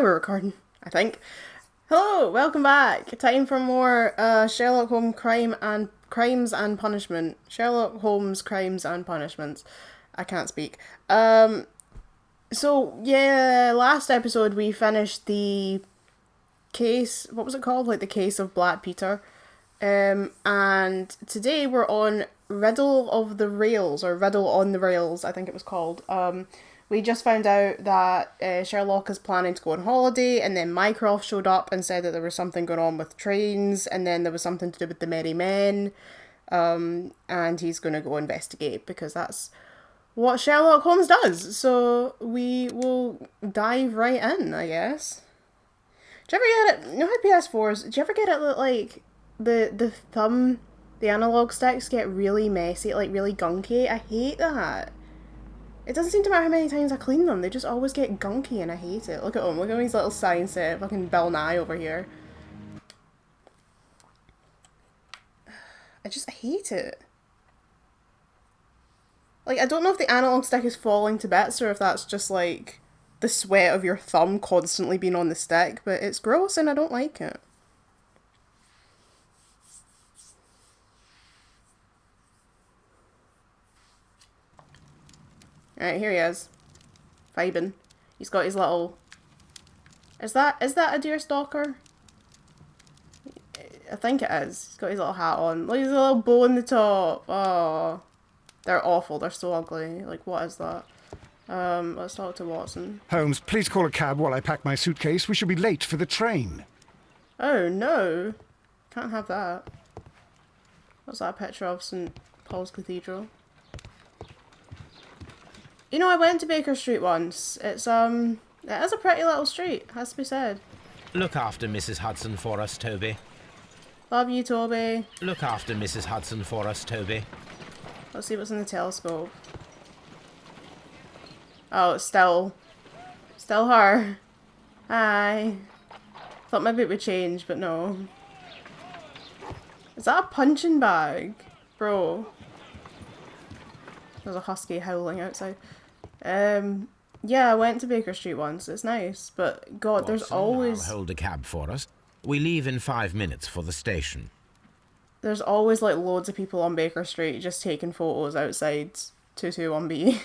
We're recording, I think. Hello, welcome back. Time for more Sherlock Holmes crimes and punishment. Sherlock Holmes crimes and punishments. I can't speak. So yeah, last episode we finished the case. What was it called? Like the case of Black Peter. And today we're on Riddle of the Rails, or Riddle on the Rails, I think it was called. We just found out that Sherlock is planning to go on holiday, and then Mycroft showed up and said that there was something going on with trains, and then there was something to do with the Merry Men, and he's going to go investigate, because that's what Sherlock Holmes does. So we will dive right in, I guess. Do you ever get it? You know how PS4s, do you ever get it that, like, the thumb, the analog sticks get really messy, like really gunky? I hate that. It doesn't seem to matter how many times I clean them, they just always get gunky and I hate it. Look at him, look at his little sign set, fucking Bill Nye over here. I just hate it. Like, I don't know if the analog stick is falling to bits or if that's just like the sweat of your thumb constantly being on the stick, but it's gross and I don't like it. Alright, here he is. Vibing. He's got his little... Is that a deerstalker? I think it is. He's got his little hat on. Look, his little bow on the top. Oh, they're awful. They're so ugly. Like, what is that? Let's talk to Watson. Holmes, please call a cab while I pack my suitcase. We shall be late for the train. Oh, no. Can't have that. What's that picture of St. Paul's Cathedral? You know, I went to Baker Street once. It is a pretty little street, has to be said. Look after Mrs. Hudson for us, Toby. Love you, Toby. Look after Mrs. Hudson for us, Toby. Let's see what's in the telescope. Oh, it's still her. Hi. Thought maybe it would change, but no. Is that a punching bag? Bro. There's a husky howling outside. Yeah, I went to Baker Street once. It's nice, but God, Watson, there's always... I'll hold a cab for us. We leave in 5 minutes for the station. There's always, like, loads of people on Baker Street just taking photos outside 221B.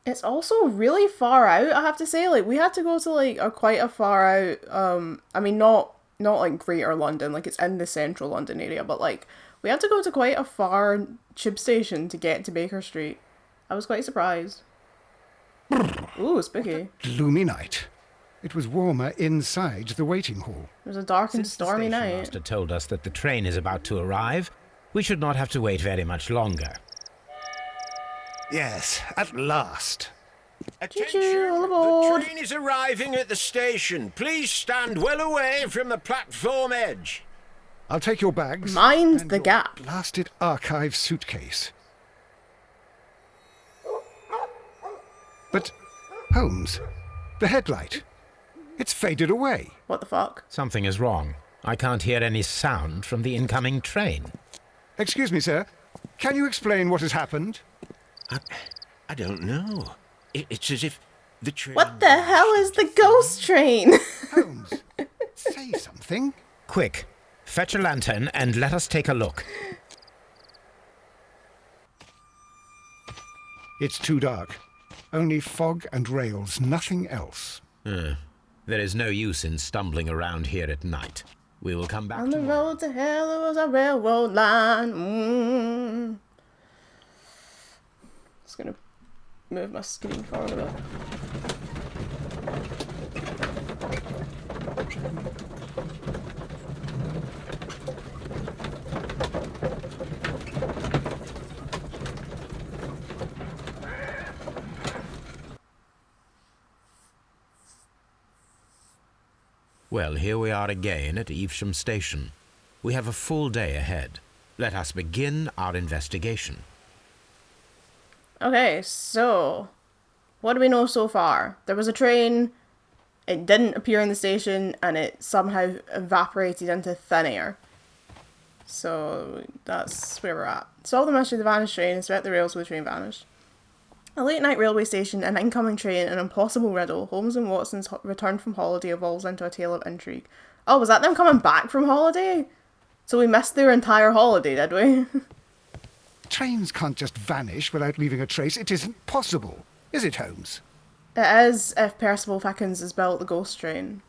It's also really far out, I have to say. Like, we had to go to, like, quite a far out, I mean, not like, Greater London, like, it's in the central London area, but, like, we had to go to quite a far tube station to get to Baker Street. I was quite surprised. Ooh, spooky. Gloomy night. It was warmer inside the waiting hall. It was a dark and Since stormy the station night. master told us that the train is about to arrive, we should not have to wait very much longer. Yes, at last. Choo-choo, all aboard. The train is arriving at the station. Please stand well away from the platform edge. I'll take your bags. Mind and the your gap. blasted archive suitcase. But, Holmes, the headlight. It's faded away. What the fuck? Something is wrong. I can't hear any sound from the incoming train. Excuse me, sir. Can you explain what has happened? I don't know. It's as if the train... What the hell is the ghost train? Holmes, say something. Quick, fetch a lantern and let us take a look. It's too dark. Only fog and rails, nothing else. There is no use in stumbling around here at night. We will come back On the tomorrow. road to hell there was a railroad line. Just gonna move my screen forward a bit. Well, here we are again at Evesham Station. We have a full day ahead. Let us begin our investigation. Okay, so what do we know so far? There was a train, it didn't appear in the station, and it somehow evaporated into thin air. So that's where we're at. Solve the mystery of the vanished train, inspect the rails where the train vanished. A late-night railway station, an incoming train, an impossible riddle. Holmes and Watson's return from holiday evolves into a tale of intrigue. Oh, was that them coming back from holiday? So we missed their entire holiday, did we? Trains can't just vanish without leaving a trace. It isn't possible. Is it, Holmes? It is if Percival Pickens has built the ghost train.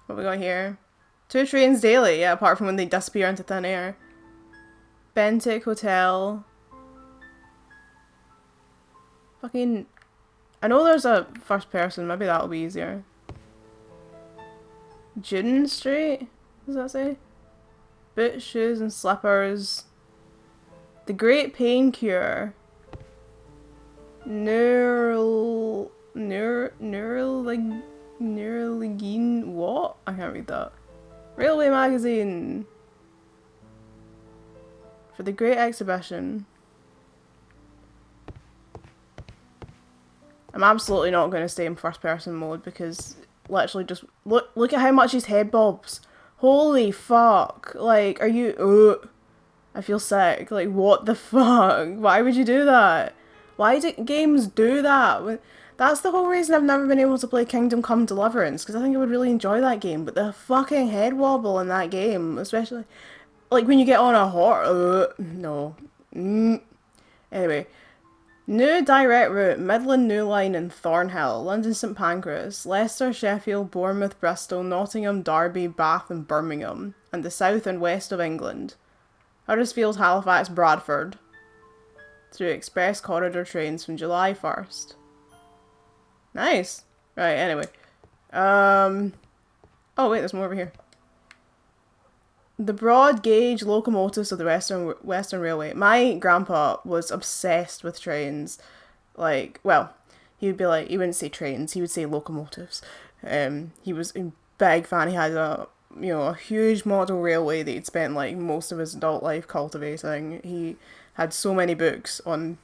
What we got here? 2 trains daily, yeah, apart from when they disappear into thin air. Bentic Hotel. Fucking... I know there's a first person, maybe that'll be easier. June Street? What does that say? Boots, shoes and slippers. The Great Pain Cure. Neuralgine what? I can't read that. Railway magazine. For the Great Exhibition. I'm absolutely not going to stay in first person mode because literally just look at how much his head bobs. Holy fuck. Like, are you... I feel sick. Like, what the fuck? Why would you do that? Why do games do that? That's the whole reason I've never been able to play Kingdom Come Deliverance, because I think I would really enjoy that game, but the fucking head wobble in that game, especially, like, when you get on a horse, no. Anyway, new direct route, Midland New Line and Thornhill, London St Pancras, Leicester, Sheffield, Bournemouth, Bristol, Nottingham, Derby, Bath and Birmingham, and the south and west of England. Huddersfield, Halifax, Bradford, through express corridor trains from July 1st. Nice. Right, anyway. Oh wait, there's more over here. The broad gauge locomotives of the Western Railway. My grandpa was obsessed with trains. Like, well, he would be like, he wouldn't say trains, he would say locomotives. He was a big fan. He had a huge model railway that he'd spent like most of his adult life cultivating. He had so many books on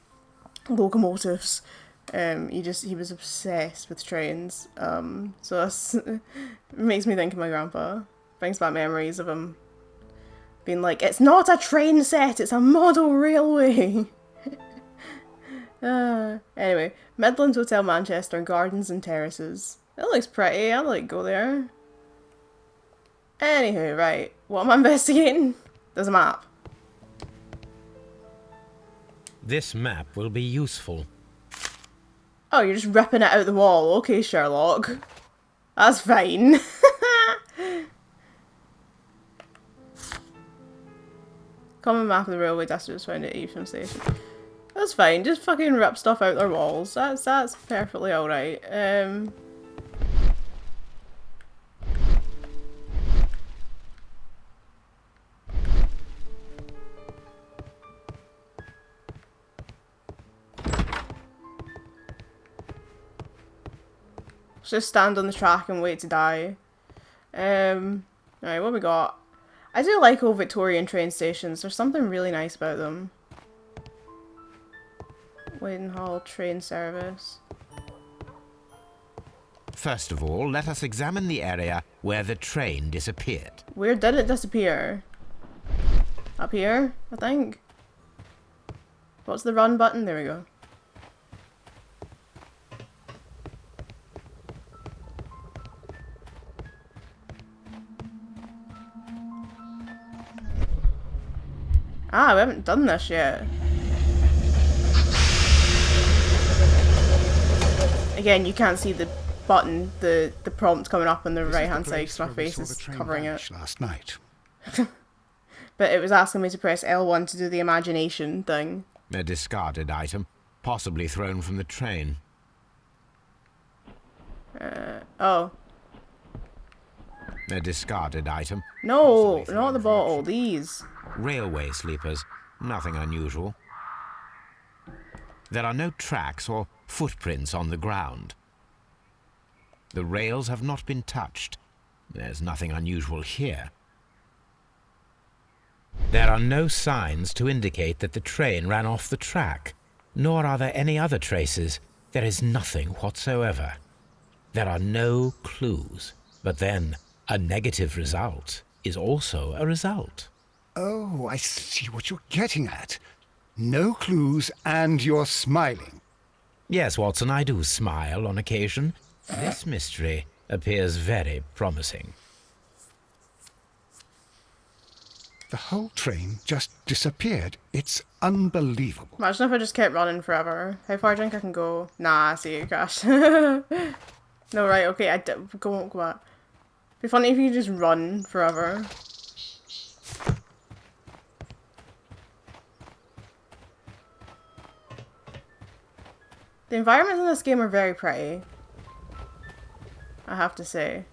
locomotives. He was obsessed with trains. So that's makes me think of my grandpa. Brings back memories of him being like, it's not a train set, it's a model railway. Anyway, Midland Hotel Manchester, gardens and terraces. It looks pretty, I'd like go there. Anywho, right, what am I investigating? There's a map. This map will be useful. Oh, you're just ripping it out the wall. Okay, Sherlock. That's fine. Common map of the railway district found at Evesham Station. That's fine. Just fucking rip stuff out their walls. That's perfectly alright. Just stand on the track and wait to die. Right, what we got? I do like old Victorian train stations. There's something really nice about them. Waidenhall train service. First of all, let us examine the area where the train disappeared. Where did it disappear? Up here, I think. What's the run button? There we go. Ah, we haven't done this yet. Again, you can't see the button, the prompt coming up on the right hand side because my face is covering it. Last night. But it was asking me to press L1 to do the imagination thing. A discarded item, possibly thrown from the train. Oh. A discarded item. No, not the bottle, these. Railway sleepers, nothing unusual. There are no tracks or footprints on the ground. The rails have not been touched. There's nothing unusual here. There are no signs to indicate that the train ran off the track, nor are there any other traces. There is nothing whatsoever. There are no clues. But then, a negative result is also a result. Oh, I see what you're getting at. No clues and you're smiling. Yes, Watson, I do smile on occasion. This mystery appears very promising. The whole train just disappeared. It's unbelievable. Imagine if I just kept running forever. How far do you think I can go? Nah, I see it crashed. No, right, okay, go back. It'd be funny if you just run forever. The environments in this game are very pretty, I have to say.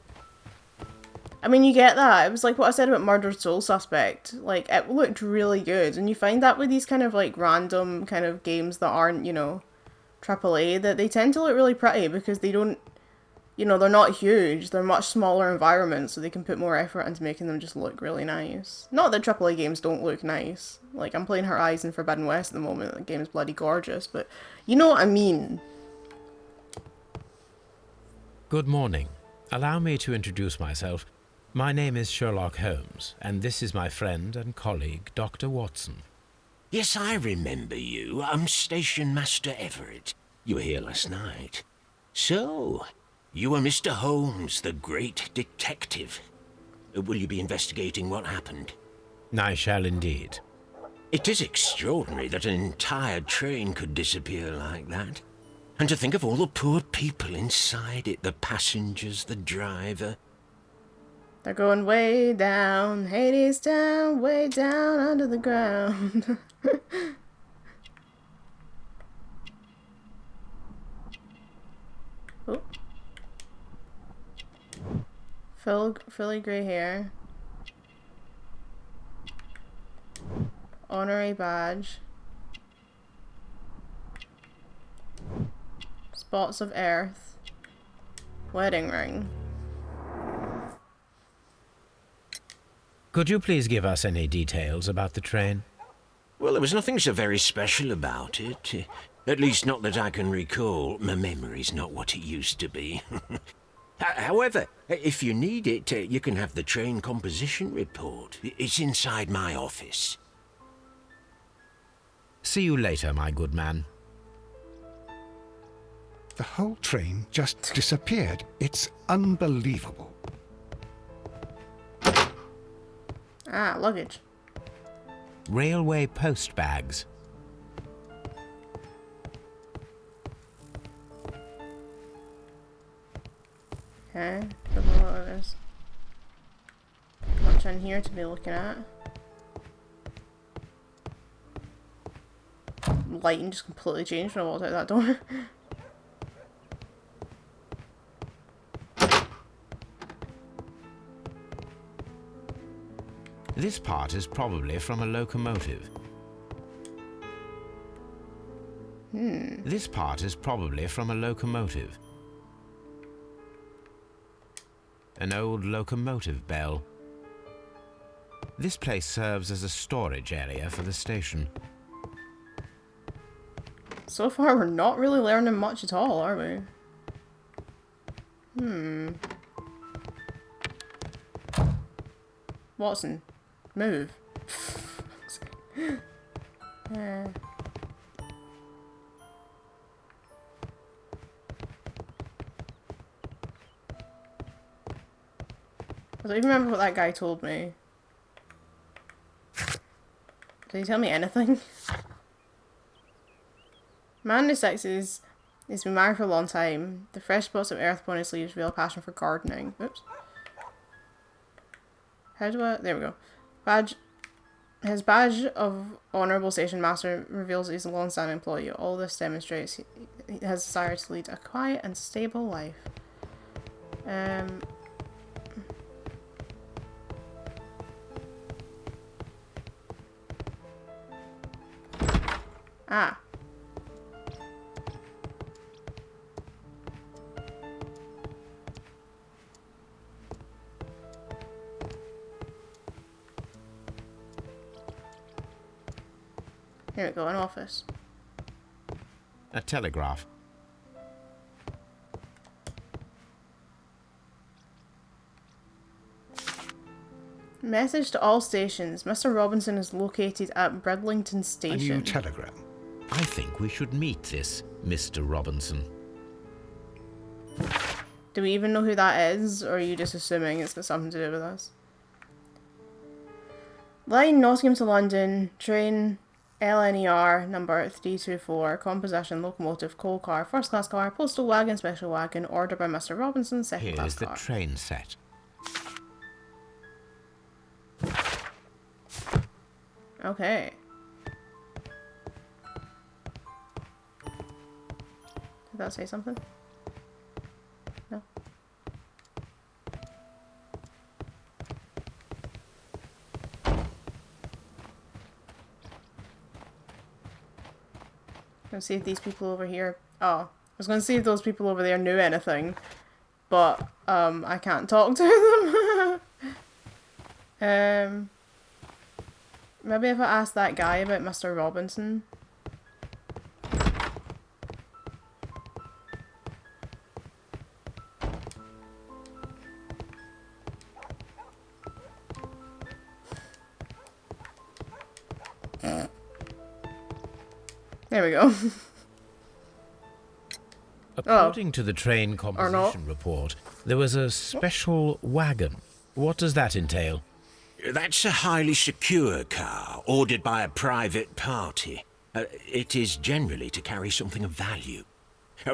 I mean, you get that. It was like what I said about Murdered Soul Suspect. Like, it looked really good. And you find that with these kind of, like, random kind of games that aren't, you know, AAA, that they tend to look really pretty because they don't, you know, they're not huge. They're much smaller environments, so they can put more effort into making them just look really nice. Not that AAA games don't look nice. Like, I'm playing Horizon Forbidden West at the moment. The game is bloody gorgeous, but you know what I mean. Good morning. Allow me to introduce myself. My name is Sherlock Holmes, and this is my friend and colleague, Dr. Watson. Yes, I remember you. I'm Station Master Everett. You were here last night. So, you are Mr. Holmes, the great detective. Will you be investigating what happened? I shall indeed. It is extraordinary that an entire train could disappear like that. And to think of all the poor people inside it, the passengers, the driver. They're going way down, Hades down, way down under the ground. Oh. Fully grey hair. Honorary badge. Spots of earth. Wedding ring. Could you please give us any details about the train? Well, there was nothing so very special about it. At least not that I can recall. My memory's not what it used to be. However, if you need it, you can have the train composition report. It's inside my office. See you later, my good man. The whole train just disappeared. It's unbelievable. Ah, luggage. Railway post bags. Okay, don't know what it is. Much in here to be looking at. Lighting just completely changed when I walked out that door. This part is probably from a locomotive. This part is probably from a locomotive. An old locomotive bell. This place serves as a storage area for the station. So far, we're not really learning much at all, are we? Watson, move. I don't even remember what that guy told me. Did he tell me anything? Man in his sixties, he's been married for a long time. The fresh spots of earth upon his sleeves reveal a passion for gardening. Oops. How do I... There we go. Badge... His badge of Honourable Station Master reveals he's a long-standing employee. All this demonstrates he has a desire to lead a quiet and stable life. Ah. Here we go, an office. A telegraph. Message to all stations. Mr. Robinson is located at Bridlington A Station. new telegram. I think we should meet this Mr. Robinson. Do we even know who that is, or are you just assuming it's got something to do with us? Line Nottingham to London, train LNER number 324, composition, locomotive, coal car, first class car, postal wagon, special wagon, order by Mr. Robinson, second Here class is the car. train set. Okay. Did that say something? No. Gonna see if these people over here. Oh, I was gonna see if those people over there knew anything, but I can't talk to them. Maybe if I ask that guy about Mr. Robinson. There we go. According to the train composition report, there was a special wagon. What does that entail? That's a highly secure car, ordered by a private party. It is generally to carry something of value.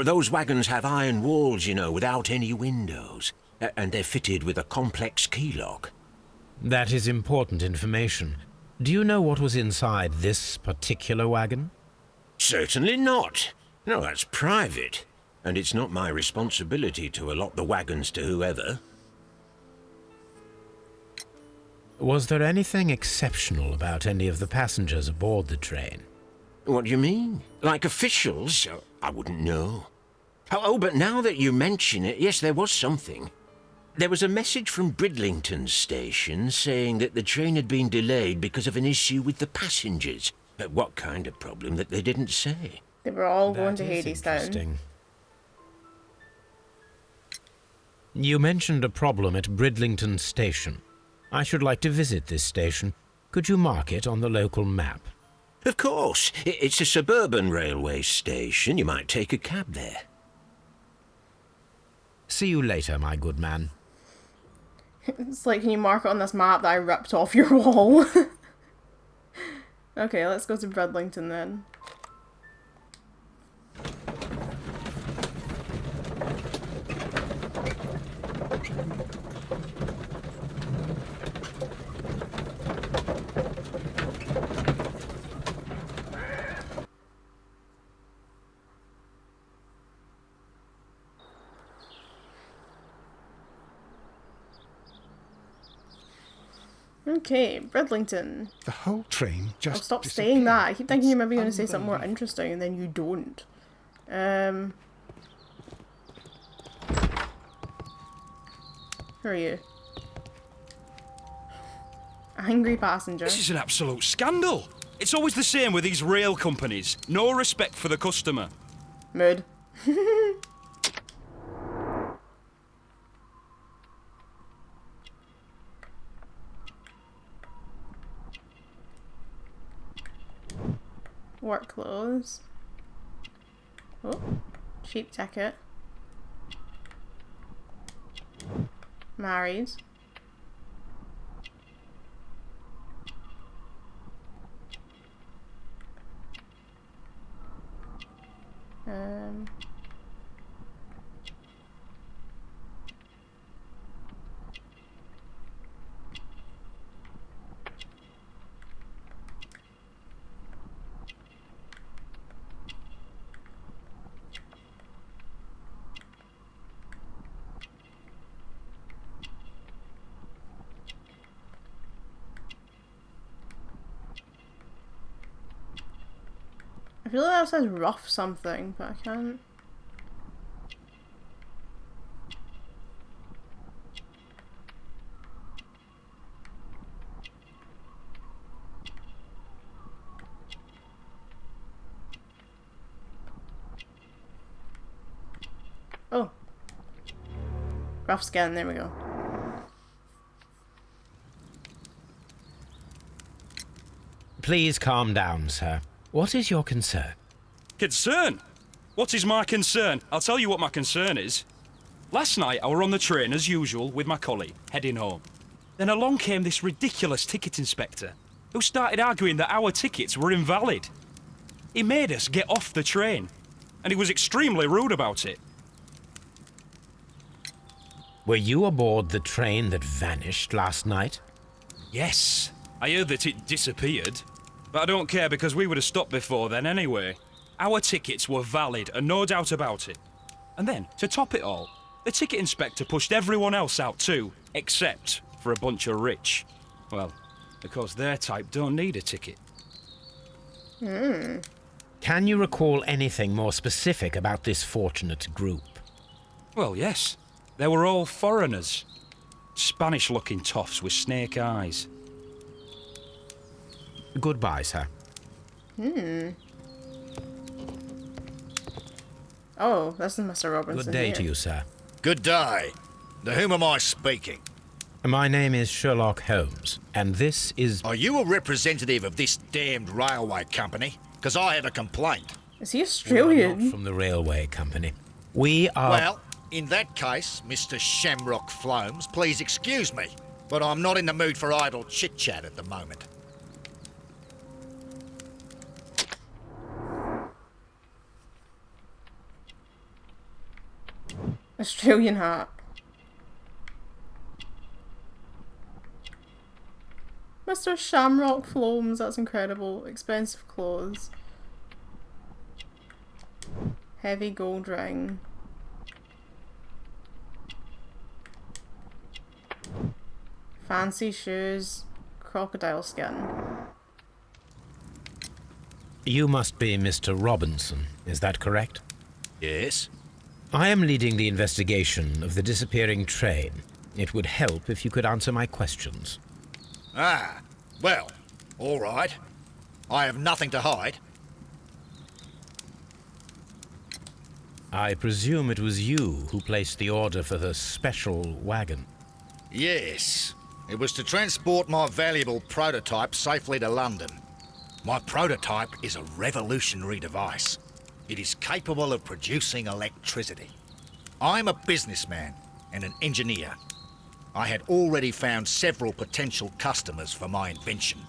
Those wagons have iron walls, you know, without any windows. And they're fitted with a complex key lock. That is important information. Do you know what was inside this particular wagon? Certainly not. No, that's private. And it's not my responsibility to allot the wagons to whoever. Was there anything exceptional about any of the passengers aboard the train? What do you mean? Like officials? I wouldn't know. Oh, but now that you mention it, yes, there was something. There was a message from Bridlington Station saying that the train had been delayed because of an issue with the passengers. What kind of problem that they didn't say? They were all going to That is Hadestown. interesting. You mentioned a problem at Bridlington Station. I should like to visit this station. Could you mark it on the local map? Of course. It's a suburban railway station. You might take a cab there. See you later, my good man. It's like, can you mark it on this map that I ripped off your wall? Okay, let's go to Bridlington then. Okay, Bridlington. The whole train Oh, just stop disappeared. saying that. I keep thinking you're maybe going to say It's something more unbelievable. interesting and then you don't. Who are you? Angry passenger. This is an absolute scandal. It's always the same with these rail companies. No respect for the customer. Mood. Work clothes. Oh, cheap ticket. Married. Um. I feel like that says rough something, but I can't. Oh. Rough skin, there we go. Please calm down, sir. What is your concern? Concern? What is my concern? I'll tell you what my concern is. Last night I were on the train as usual with my colleague, heading home. Then along came this ridiculous ticket inspector, who started arguing that our tickets were invalid. He made us get off the train, and he was extremely rude about it. Were you aboard the train that vanished last night? Yes, I heard that it disappeared. But I don't care because we would have stopped before then anyway. Our tickets were valid and no doubt about it. And then, to top it all, the ticket inspector pushed everyone else out too, except for a bunch of rich. Well, because their type don't need a ticket. Can you recall anything more specific about this fortunate group? Well, yes. They were all foreigners. Spanish-looking toffs with snake eyes. Goodbye, sir. Oh, this is Mr. Robinson. Good day here. to you, sir. Good day. To whom am I speaking? My name is Sherlock Holmes, and this is... Are you a representative of this damned railway company? Because I have a complaint. Is he We are Australian? not from the railway company. We are... Well, in that case, Mr. Shamrock Flomes, please excuse me, but I'm not in the mood for idle chit-chat at the moment. Australian hat. Mr. Shamrock Flomes, that's incredible. Expensive clothes. Heavy gold ring. Fancy shoes. Crocodile skin. You must be Mr. Robinson, is that correct? Yes? I am leading the investigation of the disappearing train. It would help if you could answer my questions. Ah, well, all right. I have nothing to hide. I presume it was you who placed the order for the special wagon. Yes. It was to transport my valuable prototype safely to London. My prototype is a revolutionary device. It is capable of producing electricity. I'm a businessman and an engineer. I had already found several potential customers for my invention,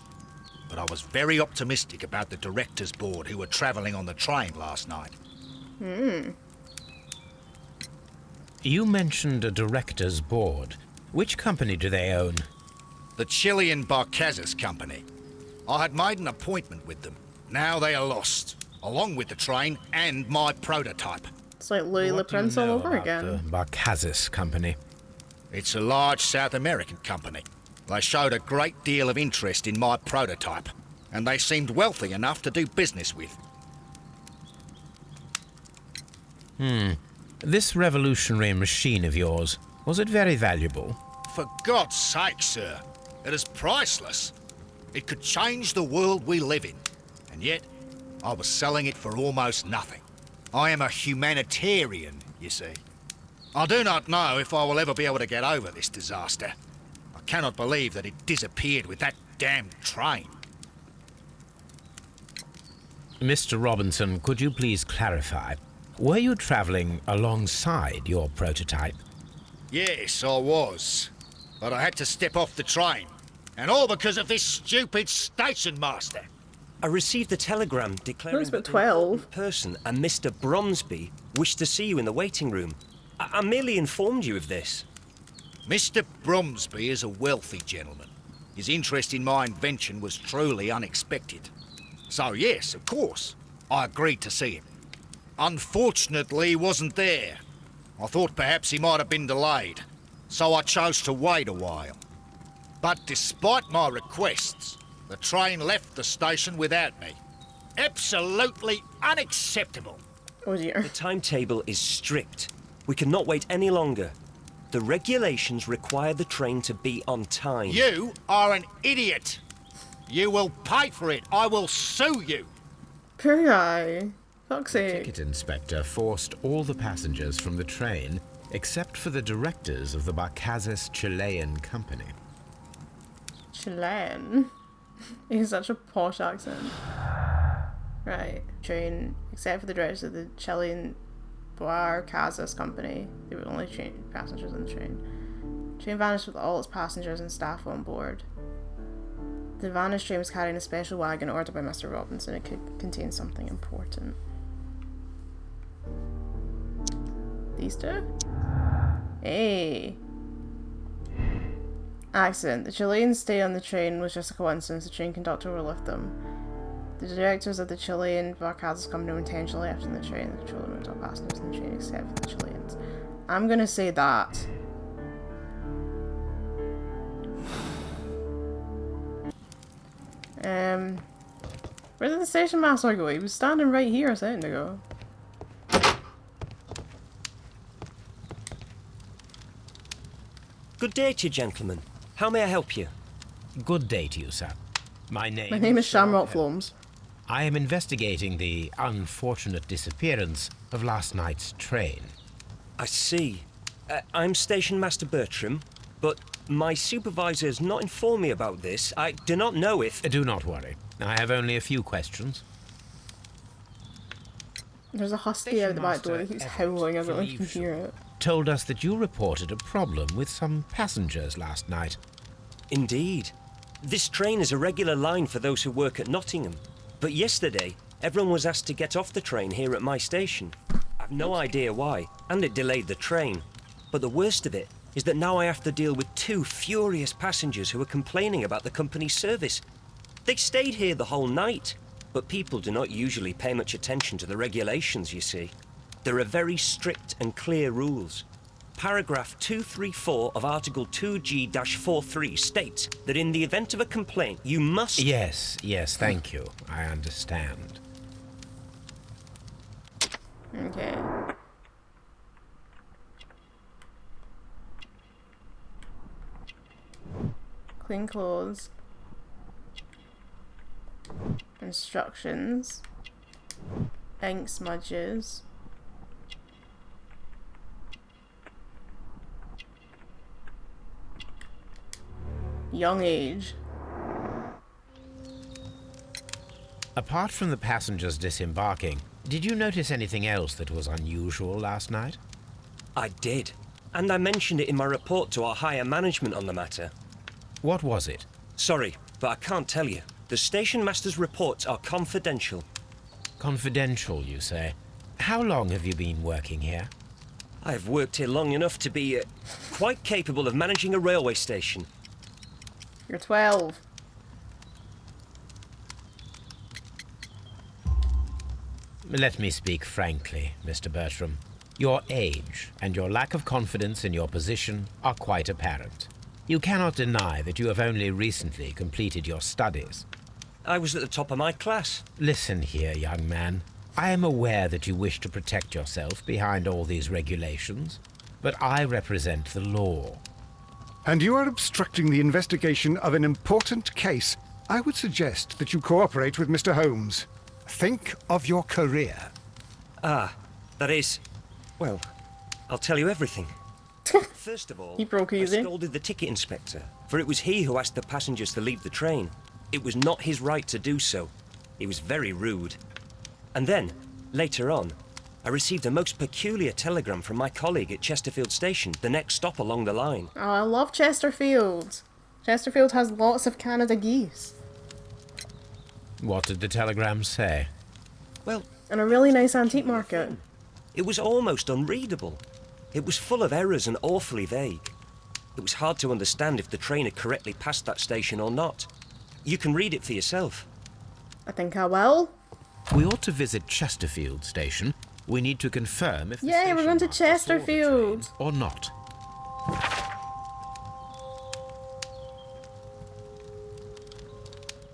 but I was very optimistic about the directors' board who were travelling on the train last night. You mentioned a director's board. Which company do they own? The Chilean Barcazas Company. I had made an appointment with them. Now they are lost, along with the train and my prototype. It's like Louis Le What do you Prince all know over about again. the Barcazas Company? It's a large South American company. They showed a great deal of interest in my prototype, and they seemed wealthy enough to do business with. This revolutionary machine of yours, was it very valuable? For God's sake, sir, it is priceless. It could change the world we live in, and yet I was selling it for almost nothing. I am a humanitarian, you see. I do not know if I will ever be able to get over this disaster. I cannot believe that it disappeared with that damned train. Mr. Robinson, could you please clarify? Were you travelling alongside your prototype? Yes, I was. But I had to step off the train. And all because of this stupid station master. I received a telegram declaring Who's but that 12? an person and Mr. Bromsby wished to see you in the waiting room. I merely informed you of this. Mr. Bromsby is a wealthy gentleman. His interest in my invention was truly unexpected. So yes, of course, I agreed to see him. Unfortunately, he wasn't there. I thought perhaps he might have been delayed, so I chose to wait a while. But despite my requests, the train left the station without me. Absolutely unacceptable. Oh dear. The timetable is strict. We cannot wait any longer. The regulations require the train to be on time. You are an idiot. You will pay for it. I will sue you. Poor guy. Fuck's The sake. ticket inspector forced all the passengers from the train except for the directors of the Barcazas Chilean Company. Chilean. He has such a posh accent. Right. Train, except for the drivers of the Chilean Boar Casas company. They were only passengers on the train. Train vanished with all its passengers and staff on board. The vanished train was carrying a special wagon ordered by Mr. Robinson. It could contain something important. These two? Hey! Accident. The Chileans' stay on the train was just a coincidence. The train conductor overlooked them. The directors of the Chilean Barcazas company were intentionally left in the train. The controller moved all passengers in the train except for the Chileans. I'm gonna say that. Where did the station master go? He was standing right here a second ago. Good day to you, gentlemen. How may I help you? Good day to you, sir. My name is Sherlock Holmes. I am investigating the unfortunate disappearance of last night's train. I see. I'm Station Master Bertram, but my supervisor has not informed me about this. I do not know if... Do not worry. I have only a few questions. There's a husky out the back door that keeps howling. I don't know if you can hear it. Told us that you reported a problem with some passengers last night. Indeed. This train is a regular line for those who work at Nottingham. But yesterday, everyone was asked to get off the train here at my station. I've no idea why, and it delayed the train. But the worst of it is that now I have to deal with two furious passengers who are complaining about the company's service. They stayed here the whole night, but people do not usually pay much attention to the regulations, you see. There are very strict and clear rules. Paragraph 234 of Article 2G-43 states that in the event of a complaint, you must... Yes, thank you. I understand. Okay. Clean clothes. Instructions. Ink smudges. Young age. Apart from the passengers disembarking, did you notice anything else that was unusual last night? I did, and I mentioned it in my report to our higher management on the matter. What was it? Sorry, but I can't tell you. The station master's reports are confidential. Confidential, you say? How long have you been working here? I've worked here long enough to be quite capable of managing a railway station. You're 12. Let me speak frankly, Mr. Bertram. Your age and your lack of confidence in your position are quite apparent. You cannot deny that you have only recently completed your studies. I was at the top of my class. Listen here, young man. I am aware that you wish to protect yourself behind all these regulations, but I represent the law. And you are obstructing the investigation of an important case. I would suggest that you cooperate with Mr. Holmes. Think of your career. Ah, that is... Well, I'll tell you everything. First of all, He broke I easy. scolded the ticket inspector, for it was he who asked the passengers to leave the train. It was not his right to do so. He was very rude. And then, later on, I received a most peculiar telegram from my colleague at Chesterfield Station, the next stop along the line. Oh, I love Chesterfield. Chesterfield has lots of Canada geese. What did the telegram say? Well, And a really nice antique market. it was almost unreadable. It was full of errors and awfully vague. It was hard to understand if the train had correctly passed that station or not. You can read it for yourself. I think I will. We ought to visit Chesterfield Station. We need to confirm if the Yay, station we're going to master saw the Chesterfield. train or not.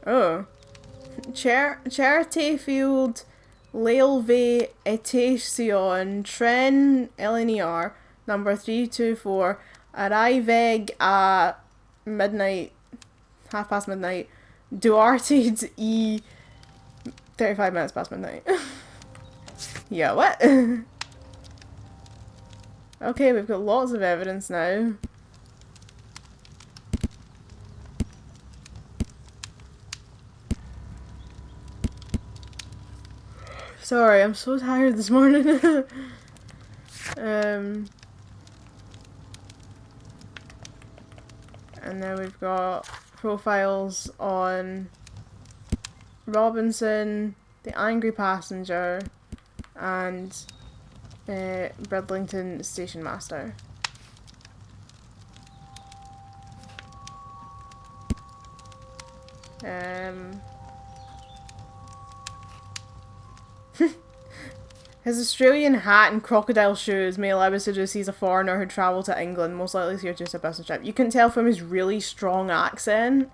Oh. Chesterfield Railway Station Tren LNER number 324 arriving at midnight, half past midnight. Duarte E 35 minutes past midnight. Yeah, what? Okay, we've got lots of evidence now. Sorry, I'm so tired this morning. And then we've got profiles on Robinson, the angry passenger, and Bridlington station master. His Australian hat and crocodile shoes may allow us to deduce he's a foreigner who travelled to England, most likely here to a business trip. You can tell from his really strong accent.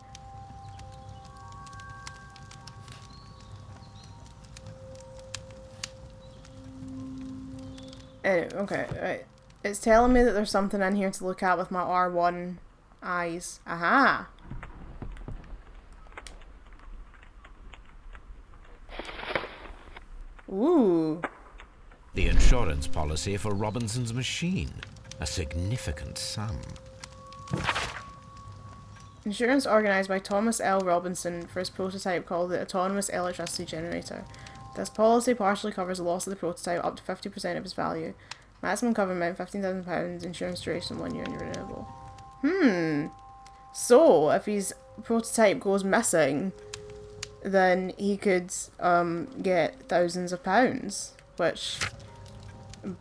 Anyway, okay, right. It's telling me that there's something in here to look at with my R1 eyes. Aha! Ooh. The insurance policy for Robinson's machine. A significant sum. Insurance organised by Thomas L. Robinson for his prototype called the Autonomous Electricity Generator. This policy partially covers the loss of the prototype up to 50% of its value. Maximum cover amount £15,000, insurance duration 1 year and renewable. So, if his prototype goes missing, then he could get thousands of pounds, which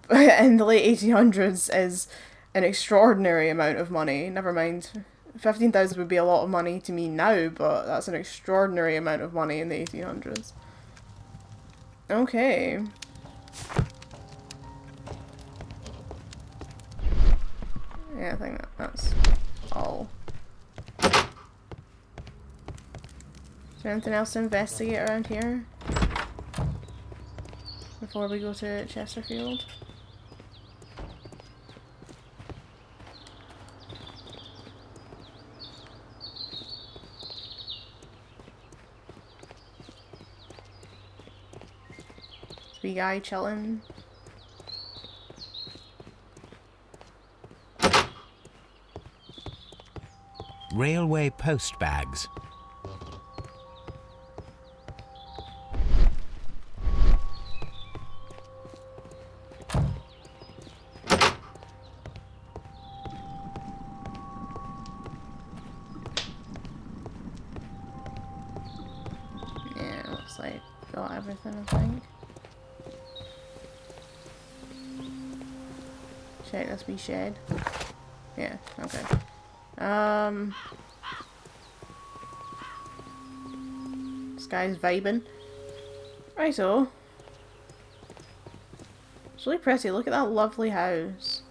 in the late 1800s is an extraordinary amount of money. Never mind, 15,000 would be a lot of money to me now, but that's an extraordinary amount of money in the 1800s. Okay. Yeah, I think that's all. Is there anything else to investigate around here before we go to Chesterfield? Wee guy chilling. Railway post bags. Yeah, looks like got everything, I think. Check this wee shed. Yeah, okay. This guy's vibing. Righto. It's really pretty. Look at that lovely house.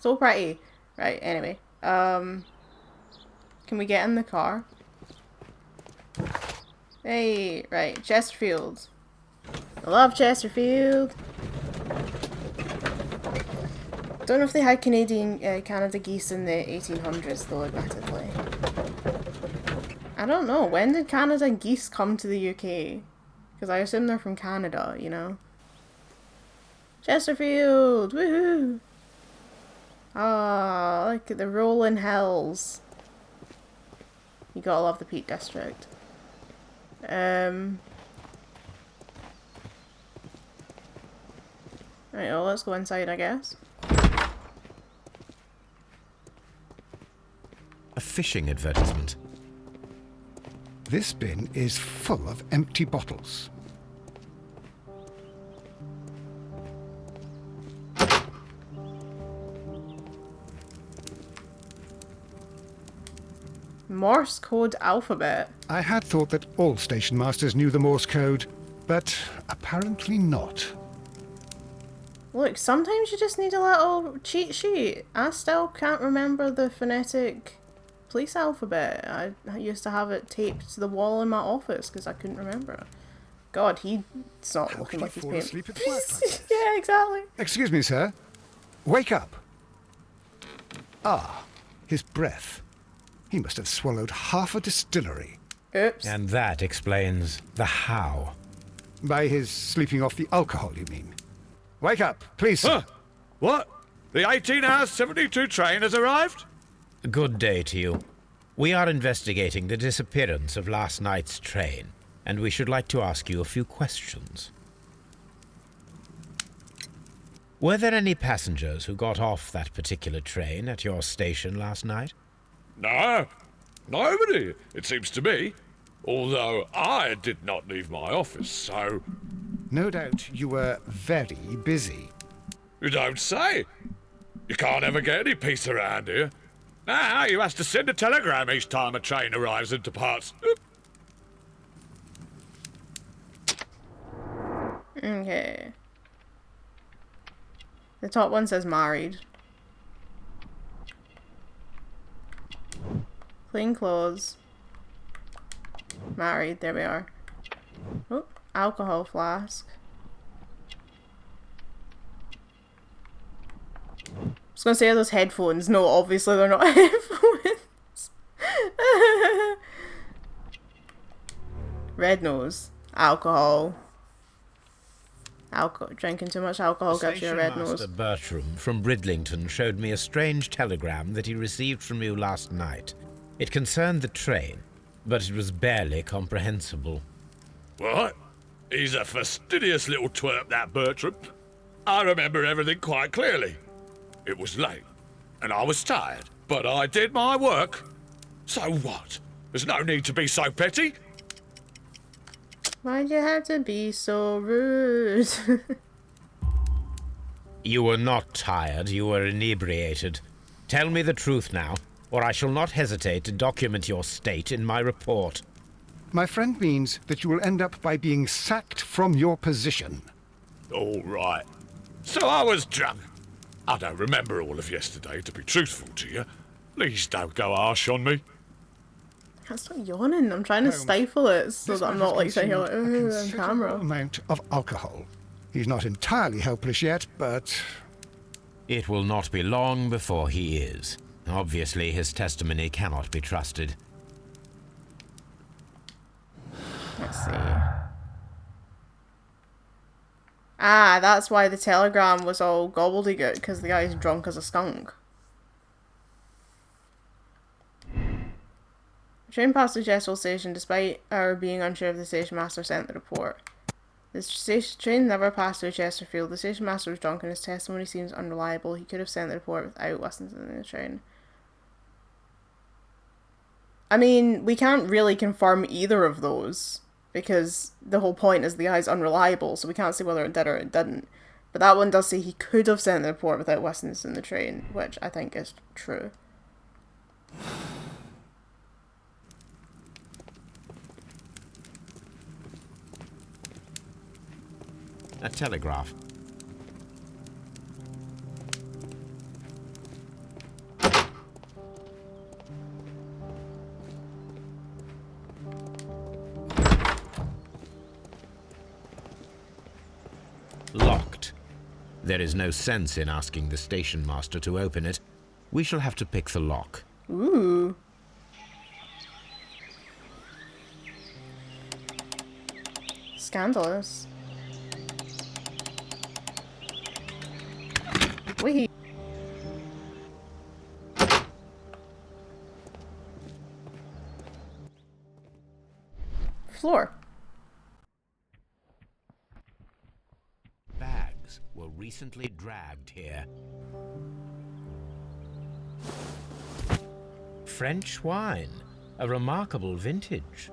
So pretty. Right, anyway. Can we get in the car? Hey, right, Chesterfield. I love Chesterfield. Don't know if they had Canada geese in the 1800s though, admittedly. I don't know. When did Canada geese come to the UK? Because I assume they're from Canada, you know. Chesterfield! Woohoo! Ah, look at the rolling hills. You gotta love the Peak District. Right, well, let's go inside, I guess. A fishing advertisement. This bin is full of empty bottles. Morse code alphabet. I had thought that all station masters knew the Morse code, but apparently not. Look, sometimes you just need a little cheat sheet. I still can't remember the phonetic police alphabet. I used to have it taped to the wall in my office because I couldn't remember it. God, he's not looking like he's fall paying. asleep at work like this? Yeah, exactly. Excuse me, sir. Wake up. Ah, his breath. He must have swallowed half a distillery. Oops. And that explains the how. By his sleeping off the alcohol, you mean? Wake up, please, sir. Huh? What? The 18 hours 72 train has arrived? Good day to you. We are investigating the disappearance of last night's train, and we should like to ask you a few questions. Were there any passengers who got off that particular train at your station last night? No, nobody, it seems to me. Although I did not leave my office, so... No doubt you were very busy. You don't say. You can't ever get any peace around here. Now you have to send a telegram each time a train arrives and departs. Okay. The top one says married. Clean clothes. Married, there we are. Oh, alcohol flask. I was gonna say, are those headphones? No, obviously they're not headphones. Red nose. Alcohol. Drinking too much alcohol gives you a red nose. Master Bertram from Bridlington showed me a strange telegram that he received from you last night. It concerned the train, but it was barely comprehensible. What? He's a fastidious little twerp, that Bertram. I remember everything quite clearly. It was late, and I was tired, but I did my work. So what? There's no need to be so petty. Why'd you have to be so rude? You were not tired, you were inebriated. Tell me the truth now, or I shall not hesitate to document your state in my report. My friend means that you will end up by being sacked from your position. All right. So I was drunk. I don't remember all of yesterday, to be truthful to you. Please don't go harsh on me. I can't stop yawning. I'm trying to stifle it so that I'm not like sitting here like, on camera. Amount of alcohol. He's not entirely helpless yet, but... It will not be long before he is. Obviously, his testimony cannot be trusted. Let's see. Ah, that's why the telegram was all gobbledygook, because the guy's drunk as a skunk. The train passed the Chesterfield station despite our being unsure if the station master sent the report. The train never passed through Chesterfield. The station master was drunk and his testimony seems unreliable. He could have sent the report without listening to the train. I mean, we can't really confirm either of those, because the whole point is the guy's unreliable, so we can't say whether it did or it didn't. But that one does say he could have sent the report without listening to the train, which I think is true. A telegraph. Locked. There is no sense in asking the station master to open it. We shall have to pick the lock. Ooh. Scandalous. Wee. Floor. Bags were recently dragged here. French wine, a remarkable vintage.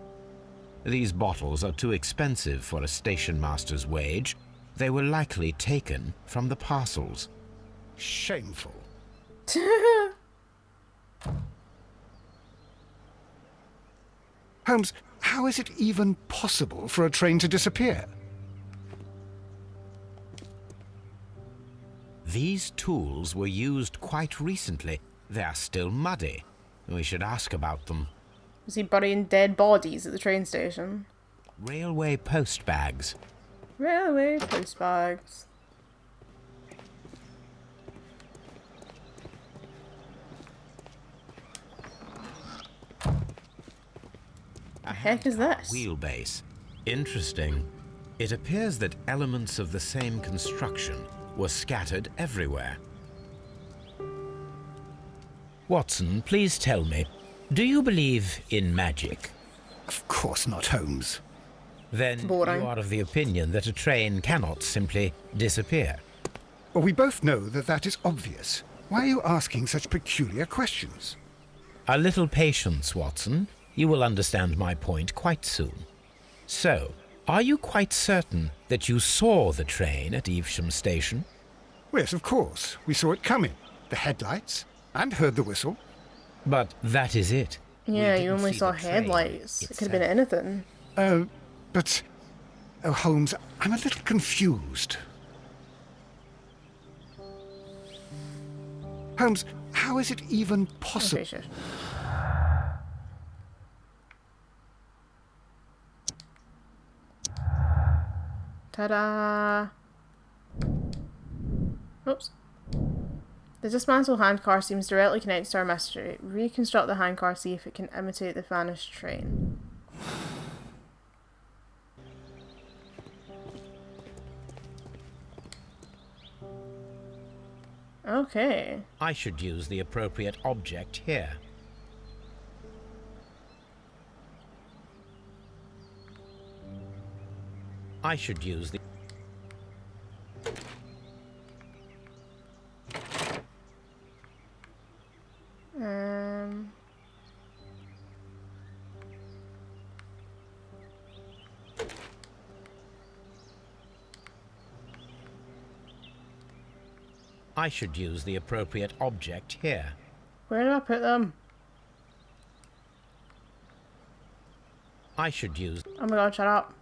These bottles are too expensive for a station master's wage. They were likely taken from the parcels. Shameful. Holmes, how is it even possible for a train to disappear? These tools were used quite recently. They are still muddy. We should ask about them. Was he burying dead bodies at the train station? Railway post bags. Railway post bags. The heck is this? Wheelbase. Interesting. It appears that elements of the same construction were scattered everywhere. Watson, please tell me, Do you believe in magic? Of course not, Holmes. Then Boring. you are of the opinion that a train cannot simply disappear. Well, we both know that that is obvious. Why are you asking such peculiar questions? A little patience, Watson. You will understand my point quite soon. So, are you quite certain that you saw the train at Evesham Station? Yes, of course. We saw it coming. The headlights. And heard the whistle. But that is it. Yeah, We you didn't only see saw the train headlights. It could have been itself. anything. But... Oh, Holmes, I'm a little confused. Holmes, how is it even possible? Okay, sure. Ta-da! Oops. The dismantled handcar seems directly connected to our mystery. Reconstruct the handcar, see if it can imitate the vanished train. Okay. I should use the appropriate object here. I should use the... Um... I should use the appropriate object here. Where did I put them? I should use... Oh my god, shut up.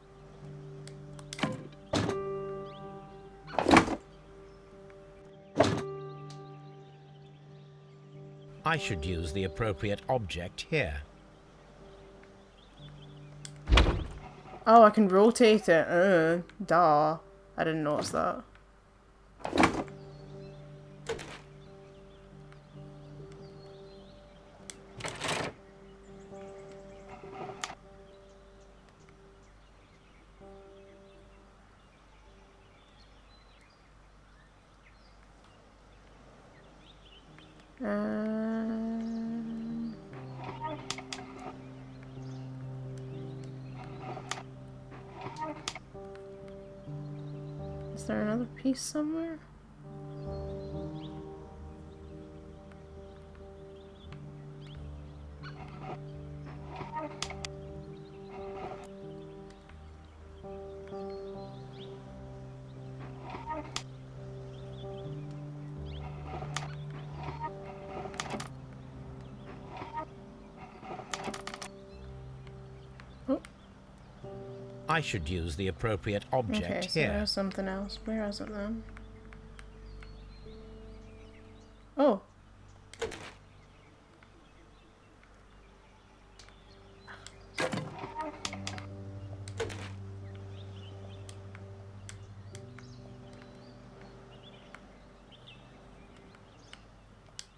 I should use the appropriate object here. Oh, I can rotate it. Duh. I didn't notice that. Is there another piece somewhere? I should use the appropriate object Okay, so here. there's something else. Where is it then? Oh.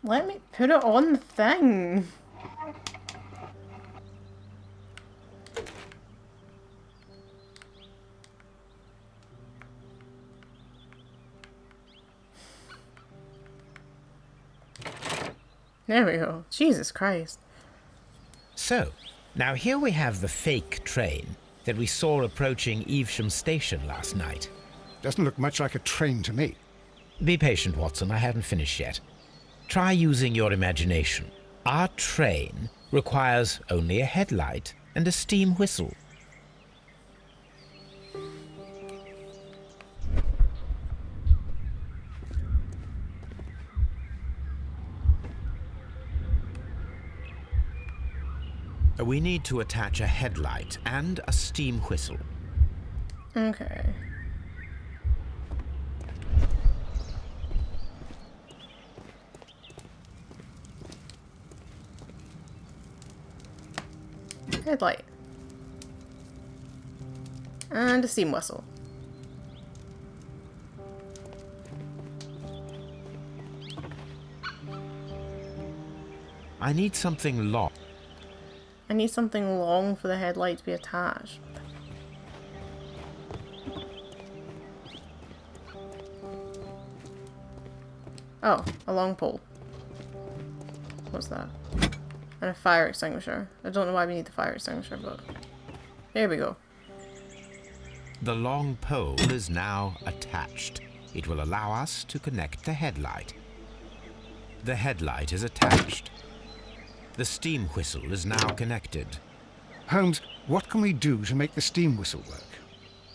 Let me put it on the thing. There we go. Jesus Christ. So, now here we have the fake train that we saw approaching Evesham Station last night. Doesn't look much like a train to me. Be patient, Watson, I haven't finished yet. Try using your imagination. Our train requires only a headlight and a steam whistle. We need to attach a headlight and a steam whistle. Okay. Headlight. And a steam whistle. I need something long. I need something long for the headlight to be attached. Oh, a long pole. What's that? And a fire extinguisher. I don't know why we need the fire extinguisher, but there we go. The long pole is now attached. It will allow us to connect the headlight. The headlight is attached. The steam whistle is now connected. Holmes, what can we do to make the steam whistle work?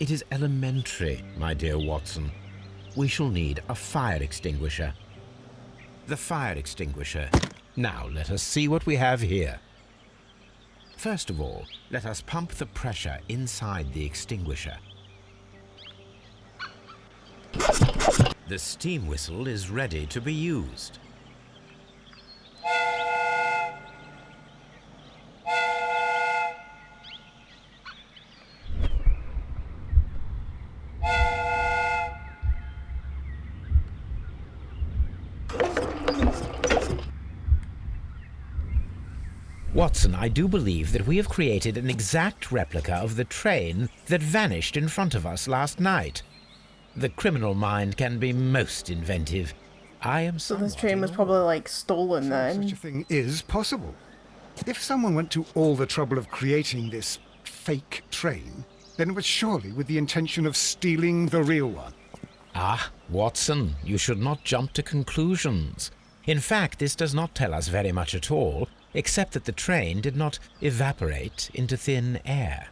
It is elementary, my dear Watson. We shall need a fire extinguisher. The fire extinguisher. Now let us see what we have here. First of all, let us pump the pressure inside the extinguisher. The steam whistle is ready to be used. Watson, I do believe that we have created an exact replica of the train that vanished in front of us last night. The criminal mind can be most inventive. I am So this train was probably like stolen then. Such a thing is possible. If someone went to all the trouble of creating this fake train, then it was surely with the intention of stealing the real one. Ah, Watson, you should not jump to conclusions. In fact, this does not tell us very much at all, except that the train did not evaporate into thin air.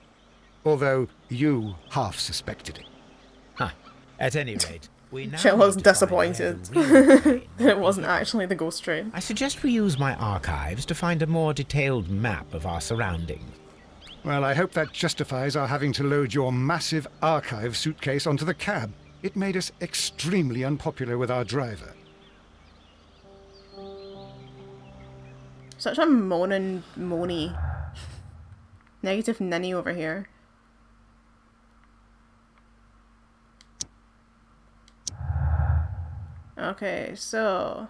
Although you half suspected it. At any rate, we now Sherlock's need to find where disappointed the real train that it wasn't actually the ghost train. I suggest we use my archives to find a more detailed map of our surroundings. Well, I hope that justifies our having to load your massive archive suitcase onto the cab. It made us extremely unpopular with our driver. Such a moaning moany. Negative ninny over here. Okay, so...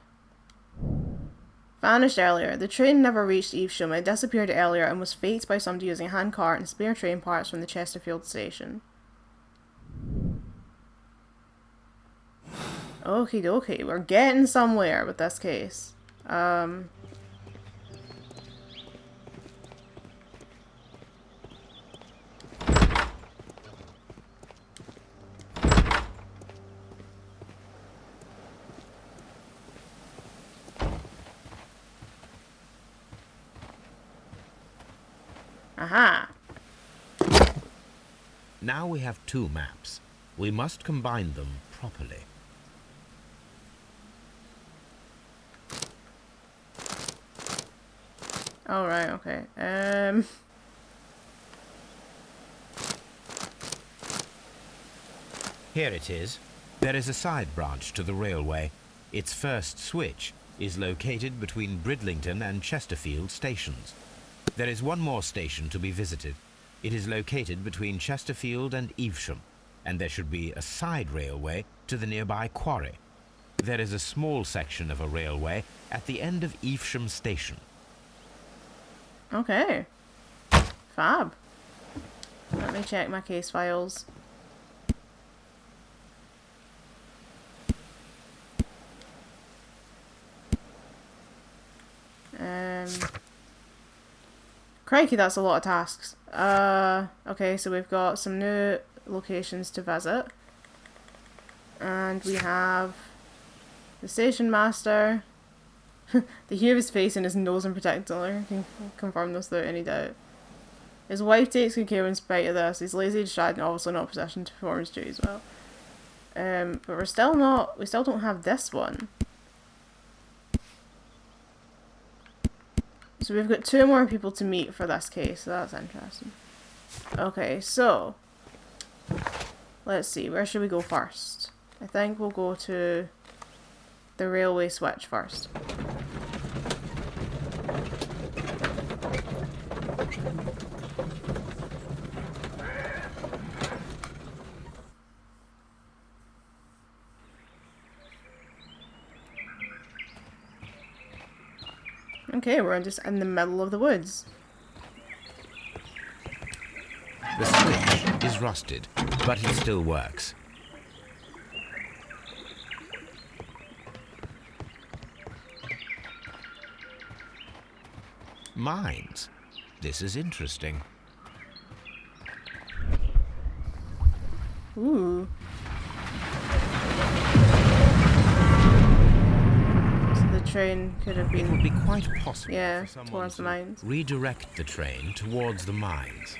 Vanished earlier. The train never reached Evesham. It disappeared earlier and was faked by somebody using a handcart and spare train parts from the Chesterfield station. Okie dokie, we're getting somewhere with this case. Aha! Now we have two maps. We must combine them properly. Oh, right, okay. Here it is. There is a side branch to the railway. Its first switch is located between Bridlington and Chesterfield stations. There is one more station to be visited. It is located between Chesterfield and Evesham, and there should be a side railway to the nearby quarry. There is a small section of a railway at the end of Evesham station. Okay. Fab. Let me check my case files. Crikey, that's a lot of tasks. Okay, so we've got some new locations to visit. And we have the station master. The hue of his face and his nose in particular can confirm this without any doubt. His wife takes good care in spite of this. He's lazy, distracted, and obviously not in a position to perform his duties well. But we still don't have this one. So we've got two more people to meet for this case, so that's interesting. Okay, so let's see, where should we go first? I think we'll go to the railway switch first. Okay, we're just in the middle of the woods. The switch is rusted, but it still works. Mines. This is interesting. Ooh. So the train could have It been... would be quite possible Yeah, for someone towards the to mines. redirect the train towards the mines.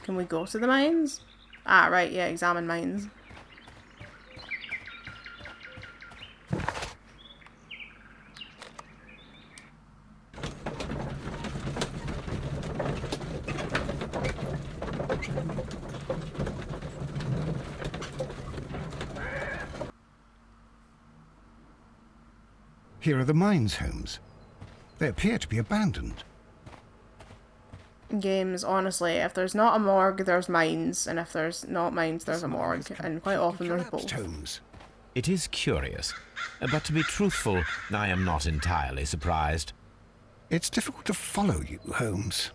Can we go to the mines? Ah, right, yeah, examine mines. Here are the mines, Holmes. They appear to be abandoned. Games, honestly, if there's not a morgue, there's mines, and if there's not mines, there's a morgue, and quite often there's both. Holmes. It is curious, but to be truthful, I am not entirely surprised. It's difficult to follow you, Holmes.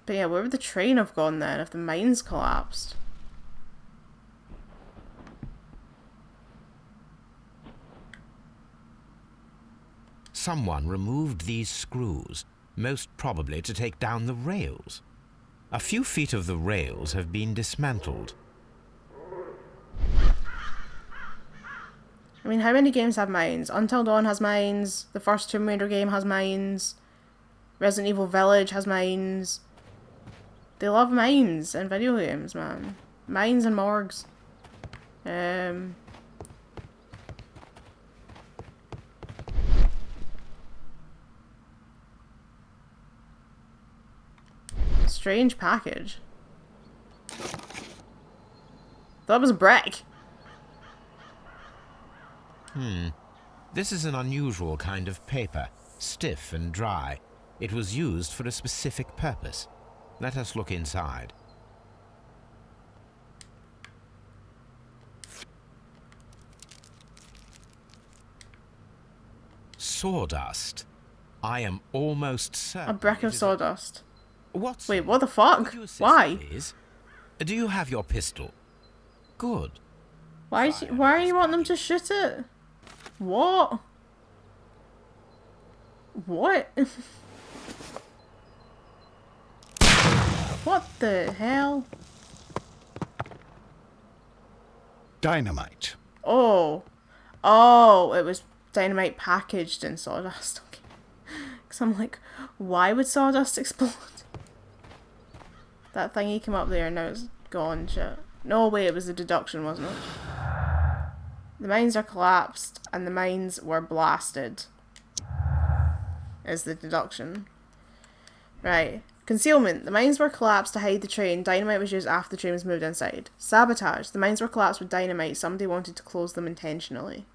But yeah, where would the train have gone then if the mines collapsed? Someone removed these screws, most probably to take down the rails. A few feet of the rails have been dismantled. I mean, how many games have mines? Until Dawn has mines, the first Tomb Raider game has mines, Resident Evil Village has mines. They love mines in video games, man. Mines and morgues. Strange package. That was a brick. This is an unusual kind of paper, stiff and dry. It was used for a specific purpose. Let us look inside. Sawdust. I am almost certain. A brick of it is sawdust. What's Wait, what the fuck? Could you assist, Why? please? Do you have your pistol? Good. Why are you wanting them to shoot it? What? What? What the hell? Dynamite. Oh. Oh, it was dynamite packaged in sawdust. Okay. Because I'm like, why would sawdust explode? That thingy came up there and now it's gone, shit. No, wait, it was a deduction, wasn't it? The mines are collapsed and the mines were blasted. Is the deduction. Right. Concealment. The mines were collapsed to hide the train. Dynamite was used after the train was moved inside. Sabotage. The mines were collapsed with dynamite. Somebody wanted to close them intentionally.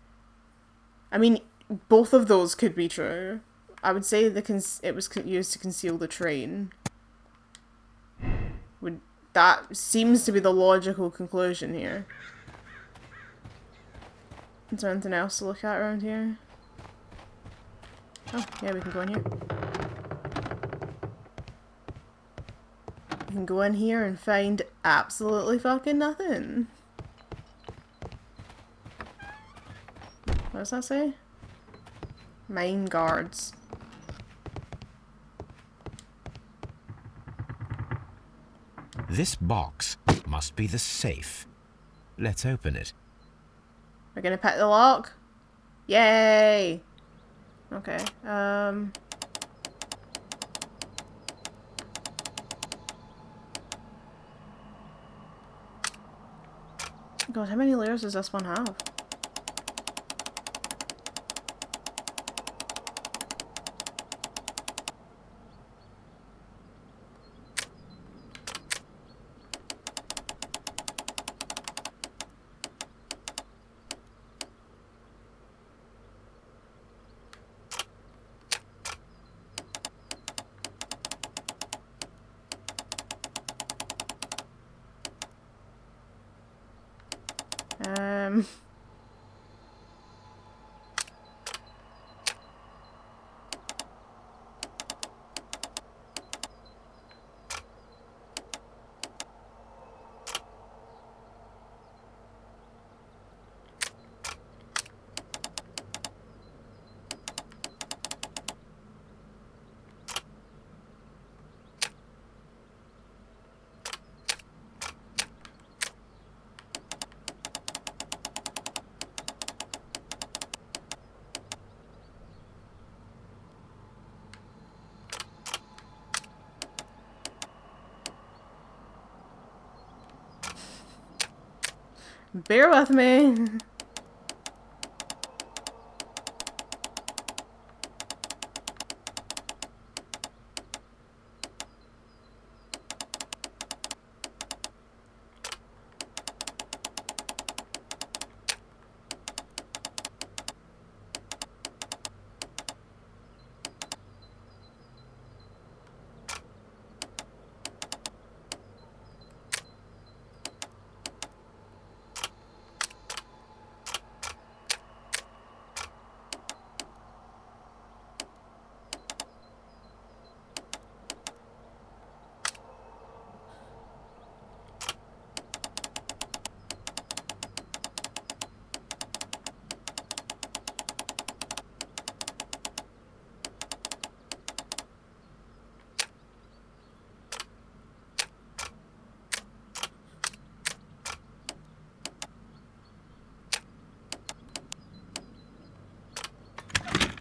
I mean, both of those could be true. I would say it was used to conceal the train. That seems to be the logical conclusion here. Is there anything else to look at around here? Oh, yeah, we can go in here. We can go in here and find absolutely fucking nothing. What does that say? Mine guards. This box must be the safe. Let's open it. We're gonna pick the lock? Yay! Okay, God, how many layers does this one have? Bear with me.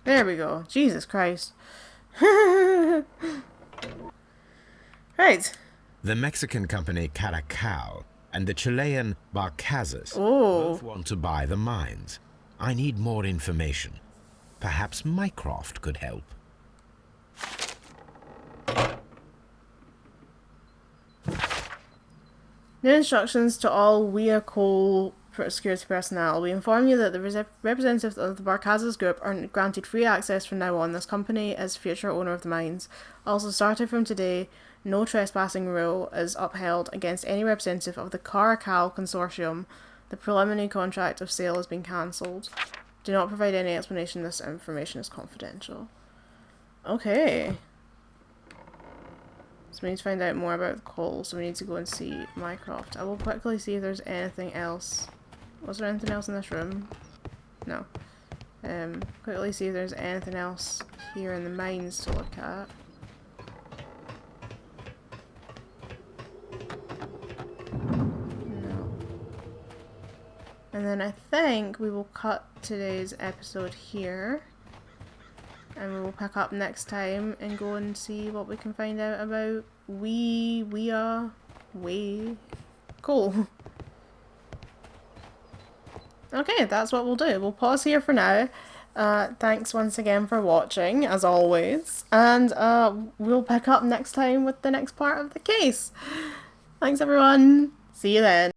There we go. Jesus Christ. Right. The Mexican company Caracao and the Chilean Barcazas Oh. both want to buy the mines. I need more information. Perhaps Mycroft could help. New instructions to all vehicle security personnel. We inform you that the representatives of the Barcazas group are granted free access from now on. This company is future owner of the mines. Also, starting from today, no trespassing rule is upheld against any representative of the Caracal Consortium. The preliminary contract of sale has been cancelled. Do not provide any explanation. This information is confidential. Okay. So we need to find out more about the coal, so we need to go and see Mycroft. I will quickly see if there's anything else. Was there anything else in this room? No. Quickly see if there's anything else here in the mines to look at. No. And then I think we will cut today's episode here. And we will pick up next time and go and see what we can find out about cool. Okay, that's what we'll do. We'll pause here for now. Thanks once again for watching, as always. And we'll pick up next time with the next part of the case. Thanks everyone. See you then.